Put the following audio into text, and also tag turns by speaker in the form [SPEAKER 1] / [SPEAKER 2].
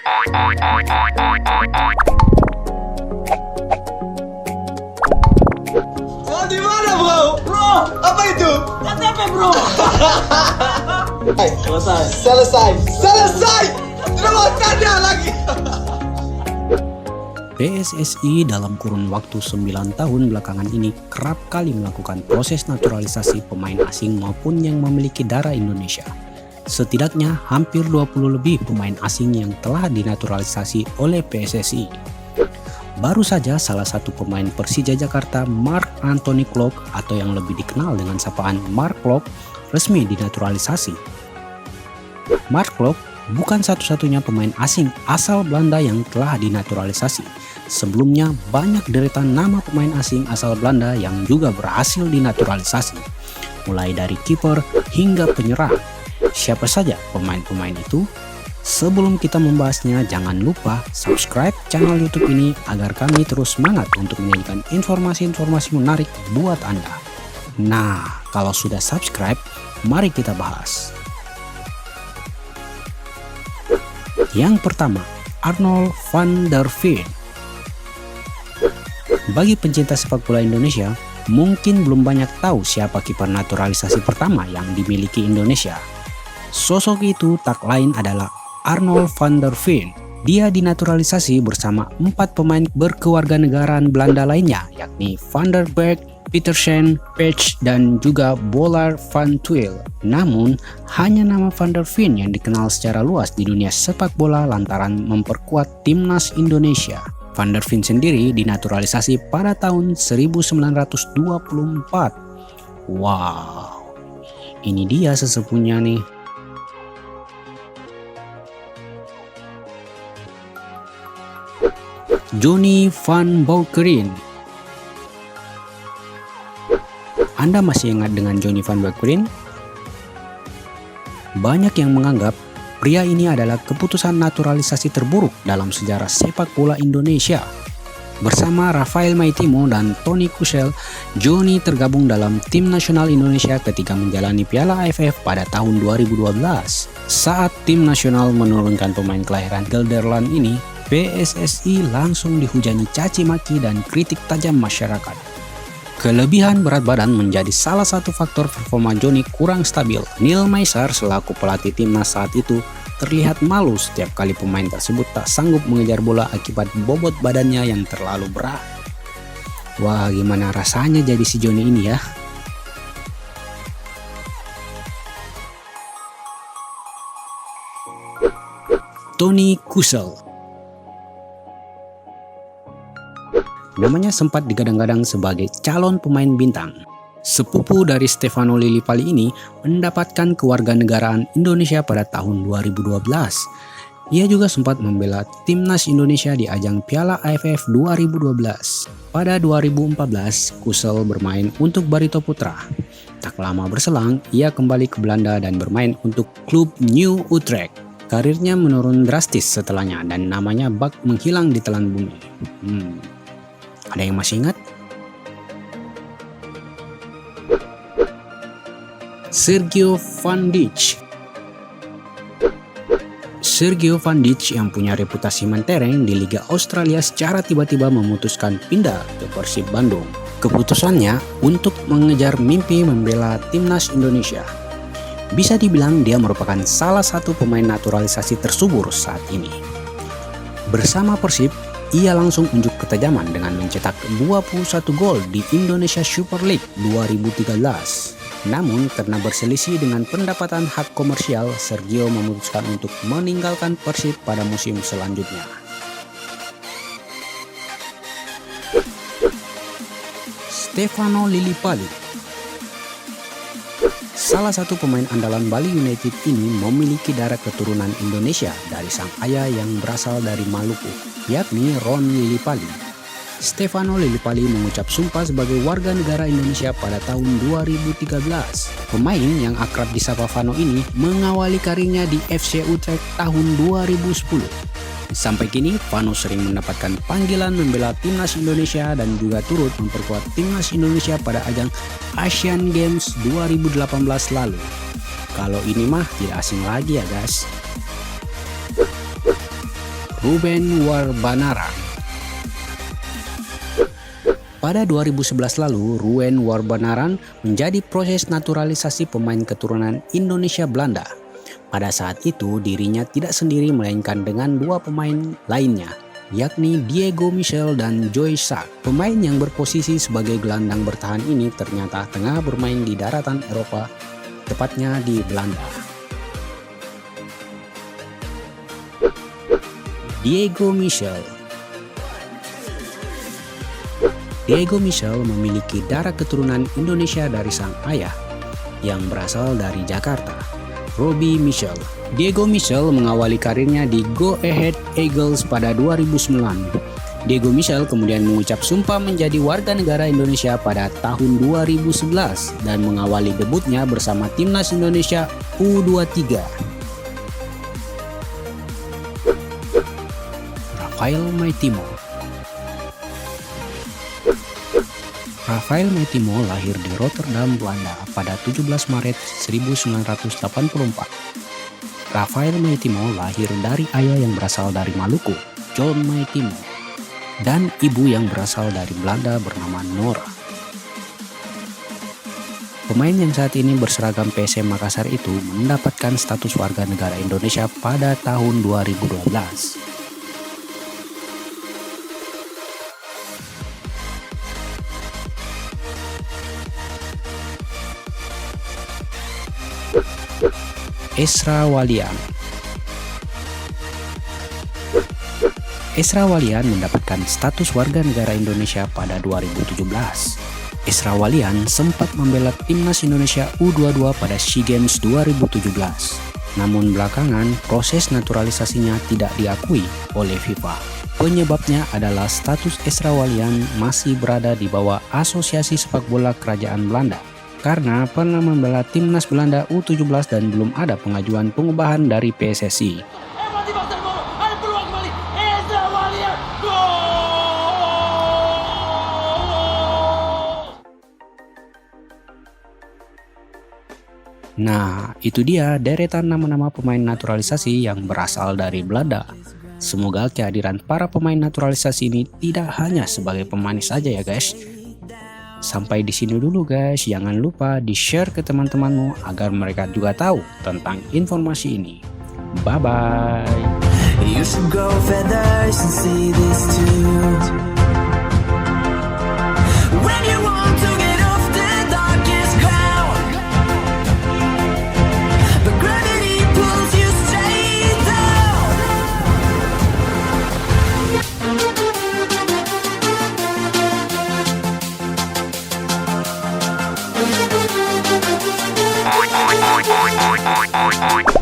[SPEAKER 1] Oh, di mana, bro? Bro, apa itu?
[SPEAKER 2] KTP bro.
[SPEAKER 1] Selesai. Selesai. Selesai. Tidak mau tanya lagi.
[SPEAKER 3] PSSI dalam kurun waktu 9 tahun belakangan ini kerap kali melakukan proses naturalisasi pemain asing maupun yang memiliki darah Indonesia. Setidaknya hampir 20 lebih pemain asing yang telah dinaturalisasi oleh PSSI. Baru saja salah satu pemain Persija Jakarta, Mark Anthony Klok atau yang lebih dikenal dengan sapaan Mark Klok, resmi dinaturalisasi. Mark Klok bukan satu-satunya pemain asing asal Belanda yang telah dinaturalisasi. Sebelumnya banyak deretan nama pemain asing asal Belanda yang juga berhasil dinaturalisasi. Mulai dari kiper hingga penyerang. Siapa saja pemain-pemain itu? Sebelum kita membahasnya, jangan lupa subscribe channel YouTube ini agar kami terus semangat untuk menyajikan informasi-informasi menarik buat Anda. Nah, kalau sudah subscribe, mari kita bahas. Yang pertama, Arnold van der Veen. Bagi pencinta sepak bola Indonesia, mungkin belum banyak tahu siapa kiper naturalisasi pertama yang dimiliki Indonesia. Sosok itu tak lain adalah Arnold van der Veen. Dia dinaturalisasi bersama 4 pemain berkewarganegaraan Belanda lainnya, yakni Van der Berg, Petersen, Pech, dan juga Bollaert van Tuyl. Namun, hanya nama Van der Veen yang dikenal secara luas di dunia sepak bola lantaran memperkuat timnas Indonesia. Van der Veen sendiri dinaturalisasi pada tahun 1924. Wow, ini dia sesepunya nih. Johnny van Beuckering. Anda masih ingat dengan Johnny van Beuckering? Banyak yang menganggap pria ini adalah keputusan naturalisasi terburuk dalam sejarah sepak bola Indonesia. Bersama Rafael Maitimo dan Tony Kusel, Johnny tergabung dalam tim nasional Indonesia ketika menjalani Piala AFF pada tahun 2012. Saat tim nasional menurunkan pemain kelahiran Gelderland ini, PSSI langsung dihujani caci maki dan kritik tajam masyarakat. Kelebihan berat badan menjadi salah satu faktor performa Johnny kurang stabil. Neil Maisar selaku pelatih timnas saat itu terlihat malu setiap kali pemain tersebut tak sanggup mengejar bola akibat bobot badannya yang terlalu berat. Wah, gimana rasanya jadi si Johnny ini ya? Tony Kusel. Namanya sempat digadang-gadang sebagai calon pemain bintang. Sepupu dari Stefano Lillipali ini mendapatkan kewarganegaraan Indonesia pada tahun 2012. Ia juga sempat membela timnas Indonesia di ajang Piala AFF 2012. Pada 2014, Kusel bermain untuk Barito Putra. Tak lama berselang, ia kembali ke Belanda dan bermain untuk klub New Utrecht. Karirnya menurun drastis setelahnya dan namanya bak menghilang di telan bumi. Ada yang masih ingat? Sergio Van Dijk. Sergio Van Dijk yang punya reputasi mentereng di Liga Australia secara tiba-tiba memutuskan pindah ke Persib Bandung. Keputusannya untuk mengejar mimpi membela timnas Indonesia. Bisa dibilang dia merupakan salah satu pemain naturalisasi tersubur saat ini. Bersama Persib, ia langsung unjuk ketajaman dengan mencetak 21 gol di Indonesia Super League 2013. Namun karena berselisih dengan pendapatan hak komersial, Sergio memutuskan untuk meninggalkan Persib pada musim selanjutnya. Stefano Lillipali. Salah satu pemain andalan Bali United ini memiliki darah keturunan Indonesia dari sang ayah yang berasal dari Maluku, yakni Ron Lillipali. Stefano Lillipali mengucap sumpah sebagai warga negara Indonesia pada tahun 2013. Pemain yang akrab disapa Vano ini mengawali karirnya di FC Utrecht tahun 2010. Sampai kini, Vano sering mendapatkan panggilan membela timnas Indonesia dan juga turut memperkuat timnas Indonesia pada ajang Asian Games 2018 lalu. Kalau ini mah tidak asing lagi ya guys. Ruben Warbanaran. Pada 2011 lalu, Ruben Warbanaran menjadi proses naturalisasi pemain keturunan Indonesia Belanda. Pada saat itu, dirinya tidak sendiri melainkan dengan dua pemain lainnya, yakni Diego Michel dan Joy Sark. Pemain yang berposisi sebagai gelandang bertahan ini ternyata tengah bermain di daratan Eropa, tepatnya di Belanda. Diego Michel memiliki darah keturunan Indonesia dari sang ayah yang berasal dari Jakarta, Robbie Michel. Diego Michel mengawali karirnya di Go Ahead Eagles pada 2009. Diego Michel kemudian mengucap sumpah menjadi warga negara Indonesia pada tahun 2011 dan mengawali debutnya bersama Timnas Indonesia U23. Rafael Maitimo lahir di Rotterdam, Belanda pada 17 Maret 1984. Rafael Maitimo lahir dari ayah yang berasal dari Maluku, John Maitimo, dan ibu yang berasal dari Belanda bernama Nora. Pemain yang saat ini berseragam PSM Makassar itu mendapatkan status warga negara Indonesia pada tahun 2012. Esra Walian mendapatkan status warga negara Indonesia pada 2017. Esra Walian sempat membela Timnas Indonesia U22 pada SEA Games 2017. Namun belakangan proses naturalisasinya tidak diakui oleh FIFA. Penyebabnya adalah status Esra Walian masih berada di bawah Asosiasi Sepak Bola Kerajaan Belanda, karena pernah membela Timnas Belanda U17 dan belum ada pengajuan pengubahan dari PSSI. Nah, itu dia deretan nama-nama pemain naturalisasi yang berasal dari Belanda. Semoga kehadiran para pemain naturalisasi ini tidak hanya sebagai pemanis saja ya guys. Sampai di sini dulu guys, jangan lupa di-share ke teman-temanmu agar mereka juga tahu tentang informasi ini. Bye-bye. You should grow feathers and see this too. When you want to get off the darkest ground, but gravity pulls you straight down. Oink, oink, oink, oink, oink, oink, oink.